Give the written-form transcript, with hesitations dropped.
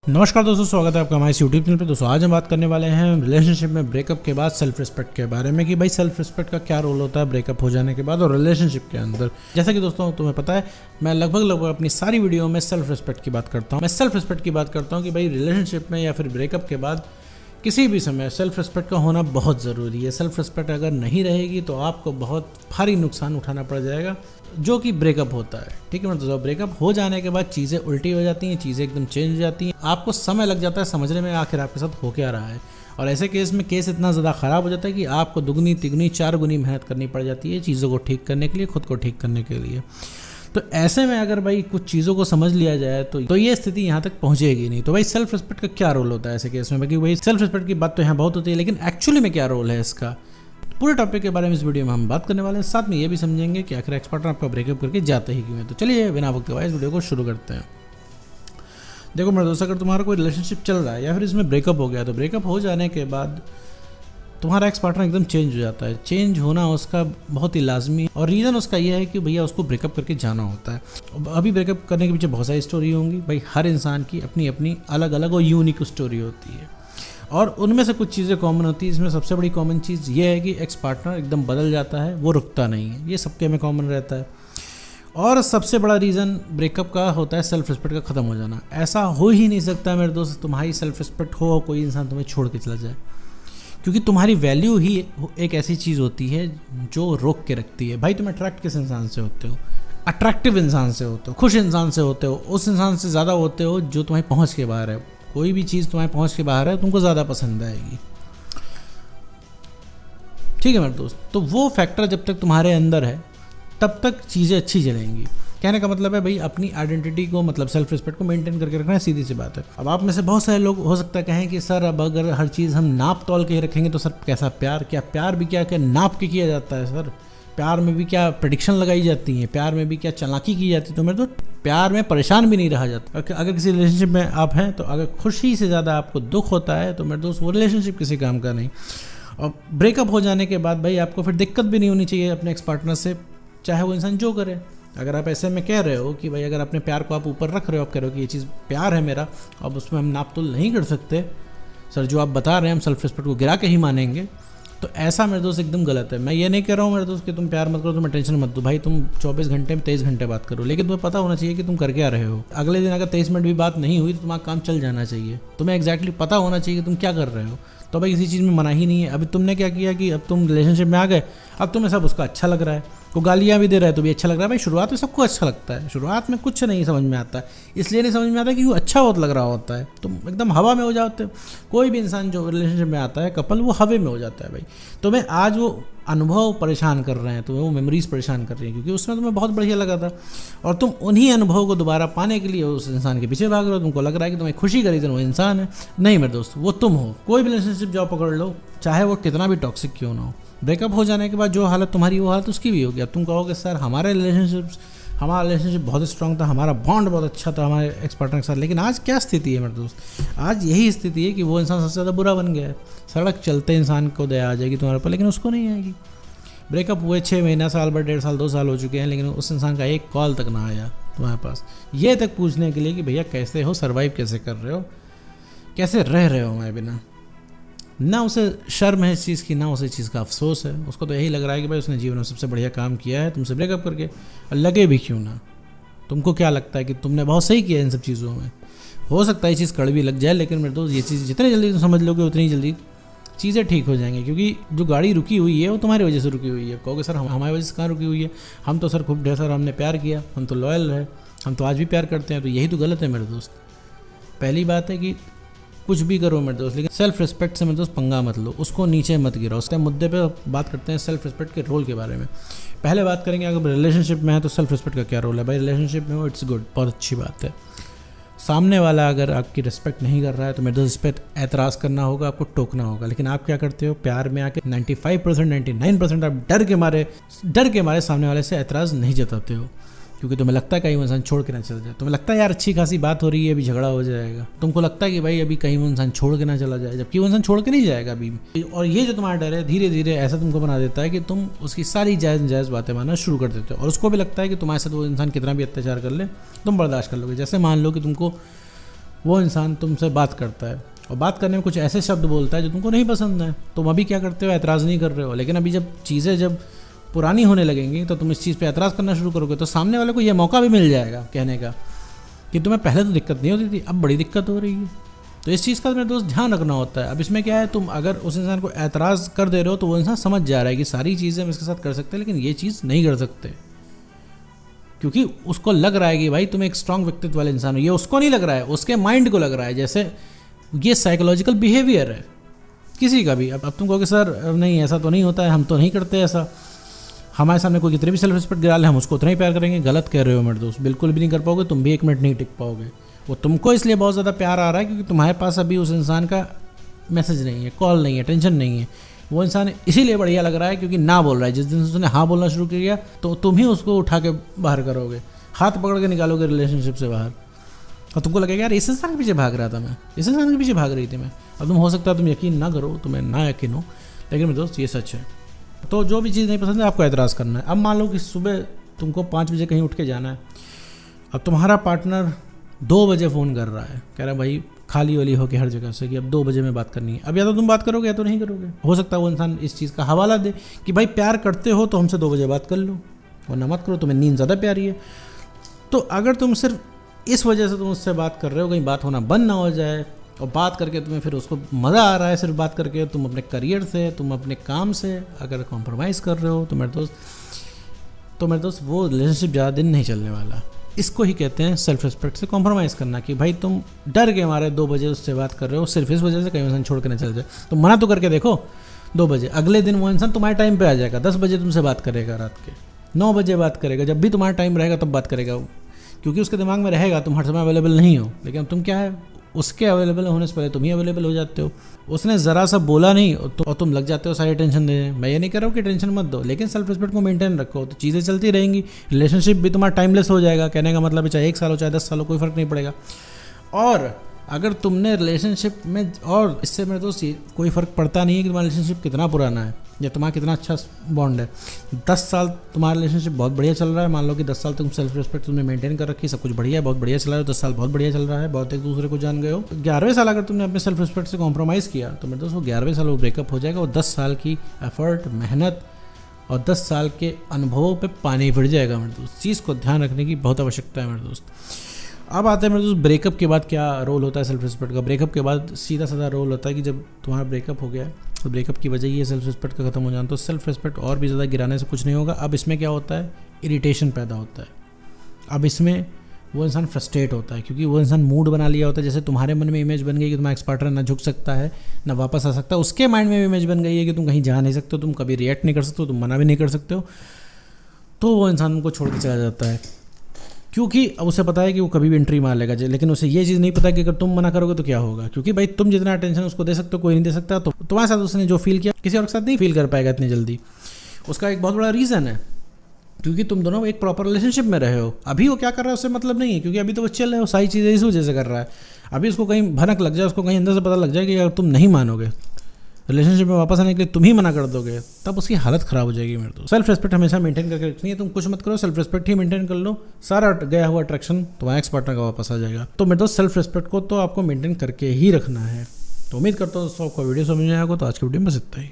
नमस्कार दोस्तों, स्वागत है आपका हमारे इस यूट्यूब चैनल पे। दोस्तों आज हम बात करने वाले हैं रिलेशनशिप में ब्रेकअप के बाद सेल्फ रिस्पेक्ट के बारे में कि भाई सेल्फ रिस्पेक्ट का क्या रोल होता है ब्रेकअप हो जाने के बाद और रिलेशनशिप के अंदर। जैसा कि दोस्तों तुम्हें पता है, मैं लगभग अपनी सारी वीडियो में सेल्फ रिस्पेक्ट की बात करता हूँ। मैं सेल्फ रिस्पेक्ट की बात करता हूँ कि भाई रिलेशनशिप में या फिर ब्रेकअप के बाद किसी भी समय सेल्फ रिस्पेक्ट का होना बहुत ज़रूरी है। सेल्फ रिस्पेक्ट अगर नहीं रहेगी तो आपको बहुत भारी नुकसान उठाना पड़ जाएगा, जो कि ब्रेकअप होता है। ठीक है, मतलब ब्रेकअप हो जाने के बाद चीज़ें उल्टी हो जाती हैं, चीज़ें एकदम चेंज हो जाती हैं। आपको समय लग जाता है समझने में आखिर आपके साथ हो क्या रहा है। और ऐसे केस में केस इतना ज़्यादा ख़राब हो जाता है कि आपको दुगनी तिगनी चार गुनी मेहनत करनी पड़ जाती है चीज़ों को ठीक करने के लिए, खुद को ठीक करने के लिए। तो ऐसे में अगर भाई कुछ चीज़ों को समझ लिया जाए तो ये स्थिति यहाँ तक पहुँचेगी नहीं। तो भाई सेल्फ रिस्पेक्ट का क्या रोल होता है ऐसे केस में? क्योंकि भाई सेल्फ रिस्पेक्ट की बात तो यहाँ बहुत होती है, लेकिन एक्चुअली में क्या रोल है इसका, पूरे टॉपिक के बारे में इस वीडियो में हम बात करने वाले हैं। साथ में ये भी समझेंगे कि आखिर एक्स पार्टनर आपका ब्रेकअप करके जाते ही क्यों है। तो चलिए बिना वक्त गवाए इस वीडियो को शुरू करते हैं। देखो मेरे दोस्त, अगर तुम्हारा कोई रिलेशनशिप चल रहा है या फिर इसमें ब्रेकअप हो गया, तो ब्रेकअप हो जाने के बाद तुम्हारा एक्स पार्टनर एकदम चेंज हो जाता है। चेंज होना उसका बहुत ही लाजमी, और रीज़न उसका यह है कि भैया उसको ब्रेकअप करके जाना होता है। अभी ब्रेकअप करने के पीछे बहुत सारी स्टोरी होंगी भाई। हर इंसान की अपनी अपनी अलग अलग और यूनिक स्टोरी होती है, और उनमें से कुछ चीज़ें कॉमन होती है। इसमें सबसे बड़ी कॉमन चीज़ ये है कि एक्स पार्टनर एकदम बदल जाता है, वो रुकता नहीं है। ये सबके में कॉमन रहता है। और सबसे बड़ा रीज़न ब्रेकअप का होता है सेल्फ रिस्पेक्ट का ख़त्म हो जाना। ऐसा हो ही नहीं सकता मेरे दोस्त, तुम्हारी सेल्फ रिस्पेक्ट हो, कोई इंसान तुम्हें छोड़ के चला जाए, क्योंकि तुम्हारी वैल्यू ही एक ऐसी चीज़ होती है जो रोक के रखती है। भाई तुम अट्रैक्ट किस इंसान से होते हो? अट्रैक्टिव इंसान से होते हो, खुश इंसान से होते हो, उस इंसान से ज़्यादा होते हो जो तुम्हें पहुँच के बाहर है। कोई भी चीज़ तुम्हारे पहुँच के बाहर है तुमको ज़्यादा पसंद आएगी। ठीक है मेरे दोस्त, तो वो फैक्टर जब तक तुम्हारे अंदर है तब तक चीज़ें अच्छी चलेंगी। कहने का मतलब है भाई अपनी आइडेंटिटी को, मतलब सेल्फ रिस्पेक्ट को मेंटेन करके रखना है, सीधी सी बात है। अब आप में से बहुत सारे लोग हो सकता है कहें कि सर अब अगर हर चीज़ हम नाप तोल के ही रखेंगे तो सर कैसा प्यार, क्या प्यार भी क्या क्या नाप के किया जाता है सर? प्यार में भी क्या प्रेडिक्शन लगाई जाती है? प्यार में भी क्या चालाकी की जाती है? तो मेरे तो प्यार में परेशान भी नहीं रहा जाता। अगर किसी रिलेशनशिप में आप हैं तो अगर खुशी से ज़्यादा आपको दुख होता है तो मेरे दोस्त वो रिलेशनशिप किसी काम का नहीं। और ब्रेकअप हो जाने के बाद भाई आपको फिर दिक्कत भी नहीं होनी चाहिए अपने एक्स पार्टनर से, चाहे वो इंसान जो करे। अगर आप ऐसे में कह रहे हो कि भाई अगर अपने प्यार को आप ऊपर रख रहे हो, आप कह रहे हो कि ये चीज़ प्यार है मेरा, अब उसमें हम नाप तोल नहीं कर सकते सर, जो आप बता रहे हैं हम सेल्फ रिस्पेक्ट को गिरा के ही मानेंगे, तो ऐसा मेरे दोस्त एकदम गलत है। मैं ये नहीं कह रहा हूँ मेरे दोस्त कि तुम प्यार मत करो, तुम्हें टेंशन मत दो। भाई तुम 24 घंटे में 23 घंटे बात करो, लेकिन तुम्हें पता होना चाहिए कि तुम कर क्या रहे हो। अगले दिन अगर 23 मिनट भी बात नहीं हुई तो तुम्हारा काम चल जाना चाहिए। तुम्हें एग्जैक्टली पता होना चाहिए कि तुम क्या कर रहे हो। तो भाई किसी चीज़ में मना ही नहीं है। अभी तुमने क्या किया कि अब तुम रिलेशनशिप में आ गए, अब तुम्हें सब उसका अच्छा लग रहा है, वो गालियाँ भी दे रहा है तो भी अच्छा लग रहा है। भाई शुरुआत में सबको अच्छा लगता है, शुरुआत में कुछ नहीं समझ में आता है, इसलिए नहीं समझ में आता कि वो अच्छा बहुत लग रहा होता है, तुम एकदम हवा में हो जाते हो। कोई भी इंसान जो रिलेशनशिप में आता है, कपल, वो हवे में हो जाता है। भाई तुम्हें आज वो अनुभव परेशान कर रहे हैं, तुम्हें वो मेमोरीज परेशान कर रही हैं, क्योंकि उसमें तुम्हें बहुत बढ़िया लगा था, और तुम उन्हीं अनुभव को दोबारा पाने के लिए उस इंसान के पीछे भाग रहे हो। तुमको लग रहा है कि तुम्हें खुशी का रीज़न वो इंसान है। नहीं मेरे दोस्त, वो तुम हो। कोई भी रिलेशनशिप जाओ पकड़ लो, चाहे वो कितना भी टॉक्सिक क्यों ना हो, ब्रेकअप हो जाने के बाद जो हालत तुम्हारी वो हालत उसकी भी होगी। अब तुम कहोगे सर हमारा रिलेशनशिप बहुत स्ट्रांग था, हमारा बॉन्ड बहुत अच्छा था हमारे एक्स पार्टनर के साथ, लेकिन आज क्या स्थिति है मेरे दोस्त? आज यही स्थिति है कि वो इंसान सबसे ज़्यादा बुरा बन गया है। सड़क चलते इंसान को दया आ जाएगी तुम्हारे ऊपर, लेकिन उसको नहीं आएगी। ब्रेकअप हुए 6 महीना, साल भर, 1.5 साल, 2 साल हो चुके हैं, लेकिन उस इंसान का एक कॉल तक ना आया तुम्हारे पास, ये तक पूछने के लिए कि भैया कैसे हो, सर्वाइव कैसे कर रहे हो, कैसे रह रहे हो हमारे बिना। ना उसे शर्म है इस चीज़ की, ना उसे चीज़ का अफसोस है। उसको तो यही लग रहा है कि भाई उसने जीवन में सबसे बढ़िया काम किया है तुमसे ब्रेकअप करके, और लगे भी क्यों ना। तुमको क्या लगता है कि तुमने बहुत सही किया इन सब चीज़ों में? हो सकता है ये चीज़ कड़वी लग जाए, लेकिन मेरे दोस्त ये चीज़ जितनी जल्दी तुम समझ लोगे उतनी जल्दी चीज़ें ठीक हो जाएंगी, क्योंकि जो गाड़ी रुकी हुई है वो तुम्हारी वजह से रुकी हुई है। कहोगे सर हमारी वजह से कहाँ रुकी हुई है? हम तो सर खूब ढेर सारा हमने प्यार किया, हम तो लॉयल रहे, हम तो आज भी प्यार करते हैं। तो यही तो गलत है मेरे दोस्त। पहली बात है कि कुछ भी करो मेरे दोस्त, लेकिन सेल्फ रिस्पेक्ट से मेरे दोस्त पंगा मत लो, उसको नीचे मत गिराओ। उसके मुद्दे पे बात करते हैं सेल्फ रिस्पेक्ट के रोल के बारे में। पहले बात करेंगे अगर रिलेशनशिप में है तो सेल्फ रिस्पेक्ट का क्या रोल है। भाई रिलेशनशिप में हो, इट्स गुड, बहुत अच्छी बात है। सामने वाला अगर आपकी रिस्पेक्ट नहीं कर रहा है तो मेरे दोस्त इस पर एतराज़ करना होगा, आपको टोकना होगा। लेकिन आप क्या करते हो, प्यार में आके 95% 99% आप डर के मारे सामने वाले से एतराज़ नहीं जताते हो, क्योंकि तुम्हें लगता है कहीं वो इंसान छोड़ के ना चला जाए। तुम्हें लगता है यार अच्छी खासी बात हो रही है, अभी झगड़ा हो जाएगा। तुमको लगता है कि भाई अभी कहीं वो इंसान छोड़ के ना चला जाए, जबकि वो इंसान छोड़ के नहीं जाएगा अभी भी। और ये जो तुम्हारा डर है धीरे धीरे ऐसा तुमको बना देता है कि तुम उसकी सारी जायज़ बातें मानना शुरू कर देते हो, और उसको भी लगता है कि तुम्हारे साथ वो इंसान कितना भी अत्याचार कर ले तुम बर्दाश्त कर लोगे। जैसे मान लो कि तुमको वो इंसान तुमसे बात करता है और बात करने में कुछ ऐसे शब्द बोलता है जो तुमको नहीं पसंद है, तुम अभी क्या करते हो, एतराज़ नहीं कर रहे हो, लेकिन अभी जब चीज़ें जब पुरानी होने लगेंगी तो तुम इस चीज़ पे एतराज़ करना शुरू करोगे, तो सामने वाले को ये मौका भी मिल जाएगा कहने का कि तुम्हें पहले तो दिक्कत नहीं होती थी, अब बड़ी दिक्कत हो रही है। तो इस चीज़ का मेरे दोस्त ध्यान रखना होता है। अब इसमें क्या है, तुम अगर उस इंसान को एतराज़ कर दे रहे हो तो वो इंसान समझ जा रहा है कि सारी चीज़ें हम इसके साथ कर सकते हैं लेकिन ये चीज़ नहीं कर सकते, क्योंकि उसको लग रहा है कि भाई तुम एक स्ट्रांग व्यक्तित्व वाले इंसान हो। ये उसको नहीं लग रहा है, उसके माइंड को लग रहा है। जैसे ये साइकोलॉजिकल बिहेवियर है किसी का भी। अब तुम कहोगे सर नहीं ऐसा तो नहीं होता है, हम तो नहीं करते ऐसा, हमारे सामने कोई कितने भी सेल्फ रिस्पेक्ट गिरा ले हम उसको उतना ही प्यार करेंगे। गलत कह रहे हो मेरे दोस्त, बिल्कुल भी नहीं कर पाओगे, तुम भी 1 मिनट नहीं टिक पाओगे। वो तुमको इसलिए बहुत ज़्यादा प्यार आ रहा है क्योंकि तुम्हारे पास अभी उस इंसान का मैसेज नहीं है, कॉल नहीं है, टेंशन नहीं है। वो इंसान इसीलिए बढ़िया लग रहा है क्योंकि ना बोल रहा है। जिस दिन से उसने हाँ बोलना शुरू किया तो तुम ही उसको उठा के बाहर करोगे, हाथ पकड़ के निकालोगे रिलेशनशिप से बाहर, और तुमको लगेगा यार इस इंसान के पीछे भाग रहा था मैं, इस इंसान के पीछे भाग रही थी मैं। अब तुम हो सकता है तुम यकीन ना करो, तुम्हें ना यकीन हो, लेकिन मेरे दोस्त ये सच है। तो जो भी चीज़ नहीं पसंद है आपको एतराज़ करना है। अब मान लो कि सुबह तुमको 5 बजे कहीं उठ के जाना है, अब तुम्हारा पार्टनर 2 बजे फ़ोन कर रहा है, कह रहा है भाई खाली वाली हो के हर जगह से कि अब 2 बजे में बात करनी है। अब या तो तुम बात करोगे या तो नहीं करोगे। हो सकता है वो इंसान इस चीज़ का हवाला दे कि भाई प्यार करते हो तो हमसे 2 बजे बात कर लो, वरना मत करो, तुम्हें नींद ज़्यादा प्यारी है। तो अगर तुम सिर्फ इस वजह से तुम उससे बात कर रहे हो, कहीं बात होना बंद ना हो जाए, और बात करके तुम्हें फिर उसको मज़ा आ रहा है सिर्फ बात करके, तुम अपने करियर से, तुम अपने काम से अगर कॉम्प्रोमाइज़ कर रहे हो तो मेरे दोस्त वो रिलेशनशिप ज़्यादा दिन नहीं चलने वाला। इसको ही कहते हैं सेल्फ रिस्पेक्ट से कॉम्प्रोमाइज़ करना, कि भाई तुम डर के मारे 2 बजे उससे बात कर रहे हो सिर्फ इस वजह से कहीं इंसान छोड़ के नहीं चल जाए। तो मना तो करके देखो 2 बजे, अगले दिन वो इंसान तुम्हारे टाइम पे आ जाएगा, 10 बजे तुमसे बात करेगा, रात के 9 बजे बात करेगा, जब भी तुम्हारा टाइम रहेगा तब बात करेगा, क्योंकि उसके दिमाग में रहेगा तुम हर समय अवेलेबल नहीं हो। लेकिन तुम क्या है, उसके अवेलेबल होने से पहले तुम ही अवेलेबल हो जाते हो। उसने ज़रा सा बोला नहीं और तुम लग जाते हो सारी टेंशन देने। मैं ये नहीं कह रहा हूँ कि टेंशन मत दो, लेकिन सेल्फ रिस्पेक्ट को मेंटेन रखो तो चीज़ें चलती रहेंगी। रिलेशनशिप भी तुम्हारा टाइमलेस हो जाएगा। कहने का मतलब है चाहे 1 साल हो चाहे 10 साल हो, कोई फ़र्क नहीं पड़ेगा। और अगर तुमने रिलेशनशिप में, और इससे मेरे दोस्त कोई फ़र्क पड़ता नहीं है कि तुम्हारा रिलेशनशिप कितना पुराना है या तुम्हारा कितना अच्छा बॉन्ड है। 10 साल तुम्हारा रिलेशनशिप बहुत बढ़िया चल रहा है, मान लो कि 10 साल तुम सेल्फ रिस्पेक्ट तुमने मेंटेन कर रखी, सब कुछ बढ़िया है, बहुत बढ़िया चला रहा है, 10 साल बहुत बढ़िया चल रहा है, बहुत एक दूसरे को जान गए हो। 11वें साल अगर तुमने अपने सेल्फ रिस्पेक्ट से कॉम्प्रोमाइज़ किया तो मेरे दोस्त वो 11वें साल वो ब्रेकअप हो जाएगा और 10 साल की एफर्ट, मेहनत और 10 साल के अनुभवों पे पानी फिर जाएगा मेरे दोस्त। चीज़ को ध्यान रखने की बहुत आवश्यकता है मेरे दोस्त। अब आते हैं मेरे दोस्त ब्रेकअप के बाद क्या रोल होता है सेल्फ रिस्पेक्ट का। ब्रेकअप के बाद सीधा साधा रोल होता है कि जब तुम्हारा ब्रेकअप हो गया तो ब्रेकअप की वजह ये सेल्फ रिस्पेक्ट का ख़त्म हो जाना, तो सेल्फ रिस्पेक्ट और भी ज़्यादा गिराने से कुछ नहीं होगा। अब इसमें क्या होता है, इरिटेशन पैदा होता है। अब इसमें वो इंसान फ्रस्ट्रेट होता है क्योंकि वो इंसान मूड बना लिया होता है। जैसे तुम्हारे मन में इमेज बन गई कि तुम्हारा एक्स पार्टनर ना झुक सकता है ना वापस आ सकता है, उसके माइंड में इमेज बन गई है कि तुम कहीं जा नहीं सकते हो, तुम कभी रिएक्ट नहीं कर सकते हो, तुम मना भी नहीं कर सकते हो, तो वो इंसान उनको छोड़ के चला जाता है क्योंकि अब उसे पता है कि वो कभी भी एंट्री मार लेगा। लेकिन उसे ये चीज़ नहीं पता कि अगर तुम मना करोगे तो क्या होगा, क्योंकि भाई तुम जितना अटेंशन उसको दे सकते हो कोई नहीं दे सकता। तो तुम्हारे साथ उसने जो फील किया किसी और के साथ नहीं फील कर पाएगा इतनी जल्दी। उसका एक बहुत बड़ा रीज़न है क्योंकि तुम दोनों एक प्रॉपर रिलेशनशिप में रहे हो। अभी वो क्या कर रहा है उससे मतलब नहीं है, क्योंकि अभी तो वो चल रहे हो, सारी चीज़ें इस वजह से कर रहा है। अभी उसको कहीं भनक लग जाए, उसको कहीं अंदर से पता लग जाए कि अगर तुम नहीं मानोगे, रिलेशनशिप में वापस आने के लिए तुम ही मना कर दोगे, तब उसकी हालत ख़राब हो जाएगी मेरे दोस्त। सेल्फ रिस्पेक्ट हमेशा मेंटेन करके रखनी है। तुम कुछ मत करो, सेल्फ रिस्पेक्ट ही मेंटेन कर लो, सारा गया हुआ अट्रैक्शन तुम्हारा एक्स पार्टनर का वापस आ जाएगा। तो मेरे दोस्त सेल्फ रिस्पेक्ट को तो आपको मेंटेन करके ही रखना है। तो उम्मीद करता हूँ दोस्तों आपको वीडियो समझ में आएगा। तो आज की वीडियो में बस इतना ही।